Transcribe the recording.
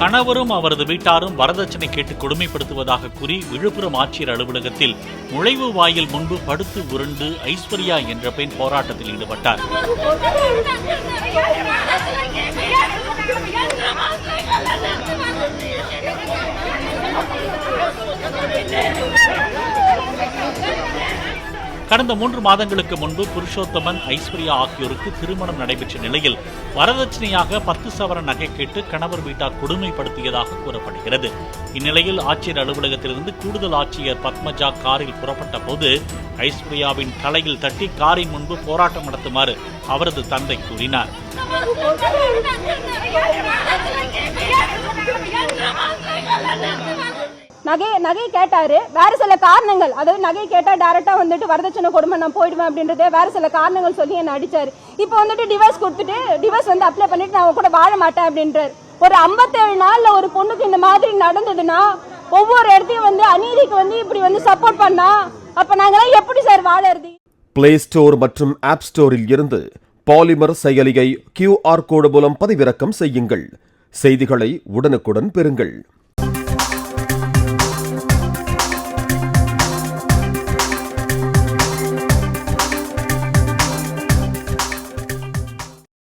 கணவரும் அவரது வீட்டாரும் வரதட்சணை கேட்டு கொடுமைப்படுத்துவதாக கூறி விழுப்புரம் ஆட்சியர் அலுவலகத்தில் நுழைவு வாயில் முன்பு படுத்து உருண்டு ஐஸ்வர்யா என்ற பெண் போராட்டத்தில் ஈடுபட்டார். கடந்த 3 மாதங்களுக்கு முன்பு புருஷோத்தமன், ஐஸ்வர்யா ஆகியோருக்கு திருமணம் நடைபெற்ற நிலையில் வரதட்சணையாக 10 சவரன் நகை கேட்டு கணவர் வீட்டார் கொடுமைப்படுத்தியதாக கூறப்படுகிறது. இந்நிலையில் ஆட்சியர் அலுவலகத்திலிருந்து கூடுதல் ஆட்சியர் பத்மஜா காரில் புறப்பட்ட போது ஐஸ்வர்யாவின் தலையில் தட்டி காரின் முன்பு போராட்டம் நடத்துமாறு அவரது தந்தை கூறினார். நகை கேட்டாரு. வேற சில காரணங்கள், அதாவது நகை கேட்டா டைரக்டா வந்துட்டு வரதட்சணை கொடுமை நான் போயிடுவேன் அப்படின்றத வேற சில காரணங்கள் சொல்லி என்ன அடிச்சாரு. இப்ப வந்துட்டு டிவோர்ஸ் கொடுத்துட்டு டிவோர்ஸ் வந்து அப்ளை பண்ணிட்டு நான் கூட வாழ மாட்டேன் அப்படின்றாரு. ஒரு 57 நாள்ல ஒரு பொண்ணுக்கு இந்த மாதிரி நடந்ததுன்னா ஒவ்வொரு இடத்தையும் வந்து அநீதிக்கு வந்து இப்படி வந்து சப்போர்ட் பண்ணா அப்ப நாங்களாம் எப்படி சார் வாழறது? பிளே ஸ்டோர் மற்றும் ஆப் ஸ்டோரில் இருந்து பாலிமர் செயலியை QR கோடு மூலம் பதிவிறக்கம் செய்யுங்கள். செய்திகளை உடனுக்குடன் பெறுங்கள்.